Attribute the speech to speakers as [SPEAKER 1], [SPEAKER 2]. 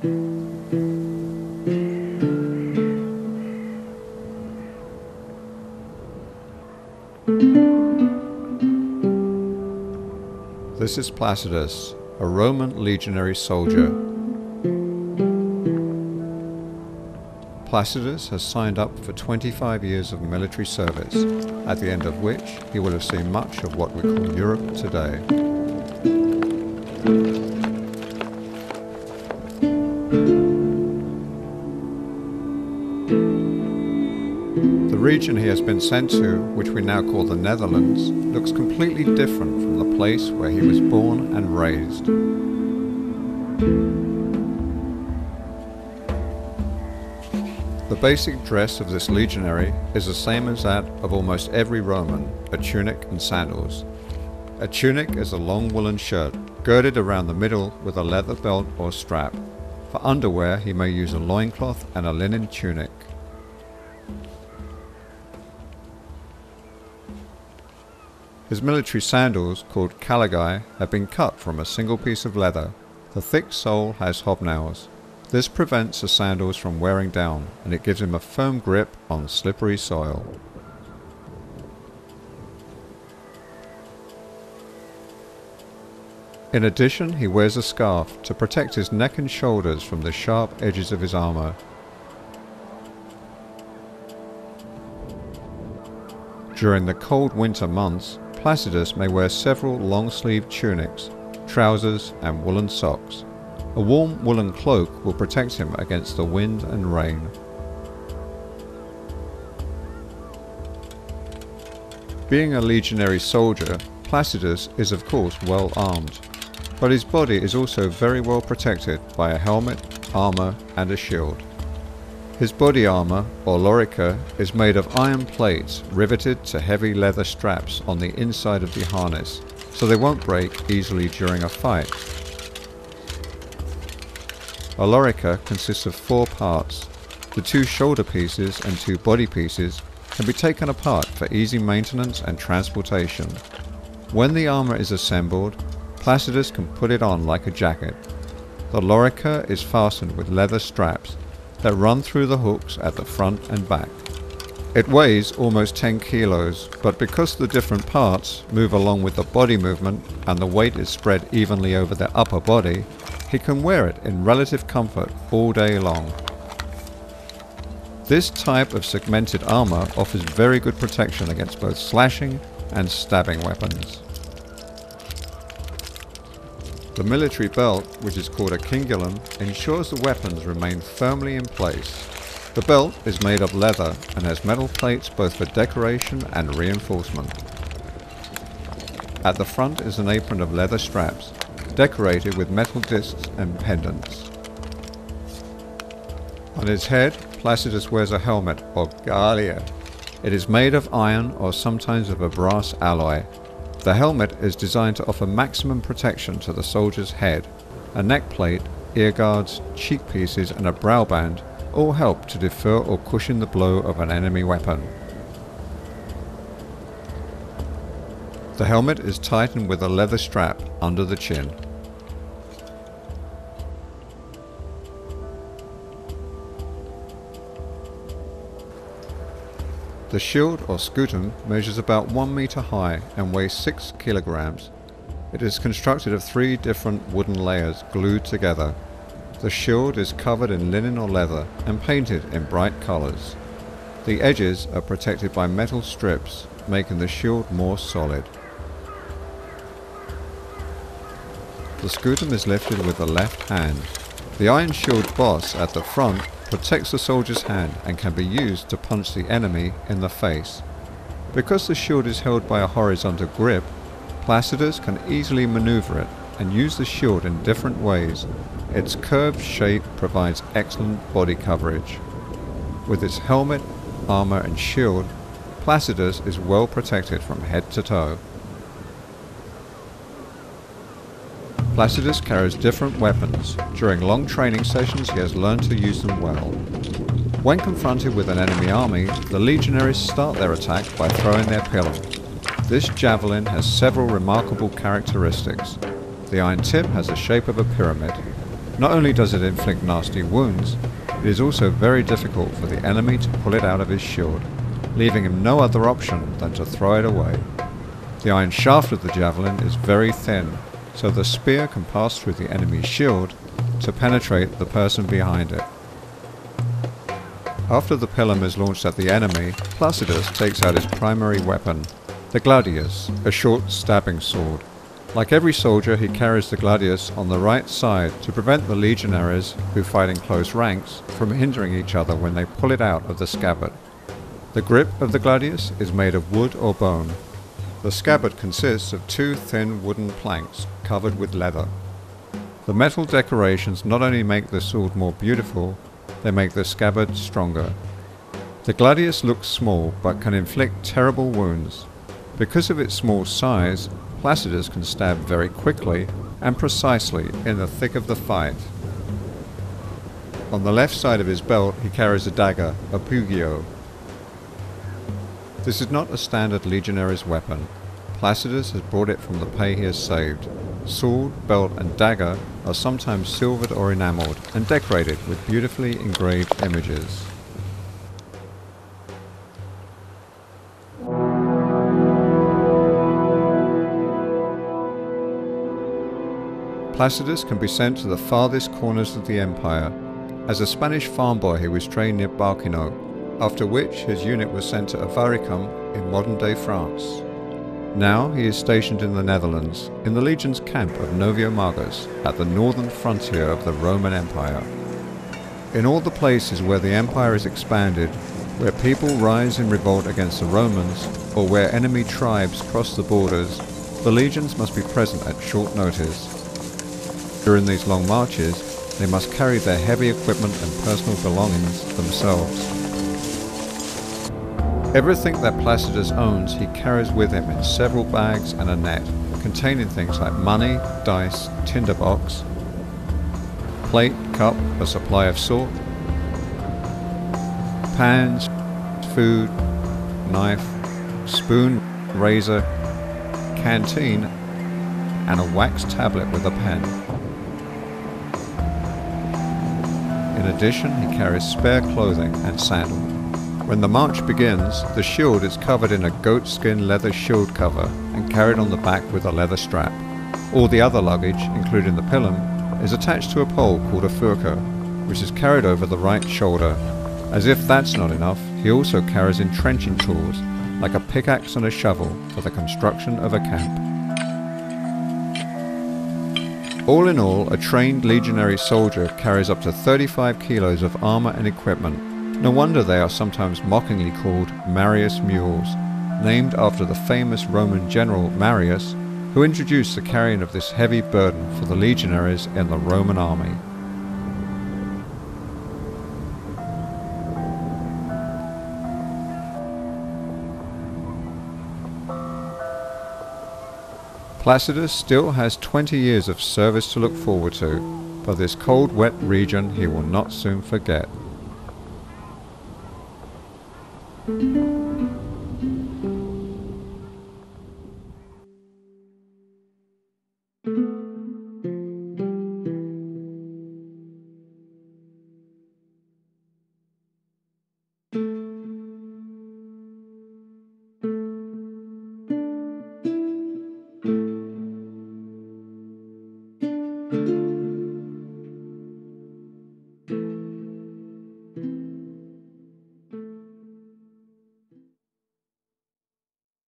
[SPEAKER 1] This is Placidus, a Roman legionary soldier. Placidus has signed up for 25 years of military service, at the end of which he will have seen much of what we call Europe today. The region he has been sent to, which we now call the Netherlands, looks completely different from the place where he was born and raised. The basic dress of this legionary is the same as that of almost every Roman, a tunic and sandals. A tunic is a long woolen shirt, girded around the middle with a leather belt or strap. For underwear he may use a loincloth and a linen tunic. His military sandals, called caligae, have been cut from a single piece of leather. The thick sole has hobnails. This prevents the sandals from wearing down, and it gives him a firm grip on slippery soil. In addition, he wears a scarf to protect his neck and shoulders from the sharp edges of his armor. During the cold winter months, Placidus may wear several long-sleeved tunics, trousers, and woolen socks. A warm woolen cloak will protect him against the wind and rain. Being a legionary soldier, Placidus is of course well armed, but his body is also very well protected by a helmet, armor, and a shield. His body armor, or lorica, is made of iron plates riveted to heavy leather straps on the inside of the harness, so they won't break easily during a fight. A lorica consists of 4 parts. The 2 shoulder pieces and 2 body pieces can be taken apart for easy maintenance and transportation. When the armor is assembled, Placidus can put it on like a jacket. The lorica is fastened with leather straps that run through the hooks at the front and back. It weighs almost 10 kilos, but because the different parts move along with the body movement and the weight is spread evenly over the upper body, he can wear it in relative comfort all day long. This type of segmented armor offers very good protection against both slashing and stabbing weapons. The military belt, which is called a cingulum, ensures the weapons remain firmly in place. The belt is made of leather and has metal plates both for decoration and reinforcement. At the front is an apron of leather straps, decorated with metal discs and pendants. On his head, Placidus wears a helmet, or galea. It is made of iron or sometimes of a brass alloy. The helmet is designed to offer maximum protection to the soldier's head. A neck plate, ear guards, cheek pieces, and a brow band all help to defer or cushion the blow of an enemy weapon. The helmet is tightened with a leather strap under the chin. The shield, or scutum, measures about 1 meter high and weighs 6 kilograms. It is constructed of 3 different wooden layers glued together. The shield is covered in linen or leather and painted in bright colors. The edges are protected by metal strips, making the shield more solid. The scutum is lifted with the left hand. The iron shield boss at the front protects the soldier's hand and can be used to punch the enemy in the face. Because the shield is held by a horizontal grip, Placidus can easily maneuver it and use the shield in different ways. Its curved shape provides excellent body coverage. With its helmet, armor and shield, Placidus is well protected from head to toe. Placidus carries different weapons. During long training sessions he has learned to use them well. When confronted with an enemy army, the legionaries start their attack by throwing their pilum. This javelin has several remarkable characteristics. The iron tip has the shape of a pyramid. Not only does it inflict nasty wounds, it is also very difficult for the enemy to pull it out of his shield, leaving him no other option than to throw it away. The iron shaft of the javelin is very thin, so the spear can pass through the enemy's shield to penetrate the person behind it. After the pilum is launched at the enemy, Placidus takes out his primary weapon, the gladius, a short stabbing sword. Like every soldier, he carries the gladius on the right side to prevent the legionaries who fight in close ranks from hindering each other when they pull it out of the scabbard. The grip of the gladius is made of wood or bone. The scabbard consists of two thin wooden planks covered with leather. The metal decorations not only make the sword more beautiful, they make the scabbard stronger. The gladius looks small but can inflict terrible wounds. Because of its small size, Placidus can stab very quickly and precisely in the thick of the fight. On the left side of his belt he carries a dagger, a pugio. This is not a standard legionary's weapon. Placidus has brought it from the pay he has saved. Sword, belt and dagger are sometimes silvered or enamelled and decorated with beautifully engraved images. Placidus can be sent to the farthest corners of the empire. As a Spanish farm boy he was trained near Barquino, after which his unit was sent to Avaricum in modern-day France. Now he is stationed in the Netherlands, in the legion's camp of Noviomagus, at the northern frontier of the Roman Empire. In all the places where the empire is expanded, where people rise in revolt against the Romans, or where enemy tribes cross the borders, the legions must be present at short notice. During these long marches, they must carry their heavy equipment and personal belongings themselves. Everything that Placidus owns he carries with him in several bags and a net, containing things like money, dice, tinderbox, plate, cup, a supply of salt, pans, food, knife, spoon, razor, canteen, and a wax tablet with a pen. In addition, he carries spare clothing and sandal. When the march begins, the shield is covered in a goatskin leather shield cover and carried on the back with a leather strap. All the other luggage, including the pilum, is attached to a pole called a furca, which is carried over the right shoulder. As if that's not enough, he also carries entrenching tools, like a pickaxe and a shovel, for the construction of a camp. All in all, a trained legionary soldier carries up to 35 kilos of armor and equipment. No wonder they are sometimes mockingly called Marius mules, named after the famous Roman general Marius, who introduced the carrying of this heavy burden for the legionaries in the Roman army. Placidus still has 20 years of service to look forward to, but this cold, wet region he will not soon forget.
[SPEAKER 2] Thank you.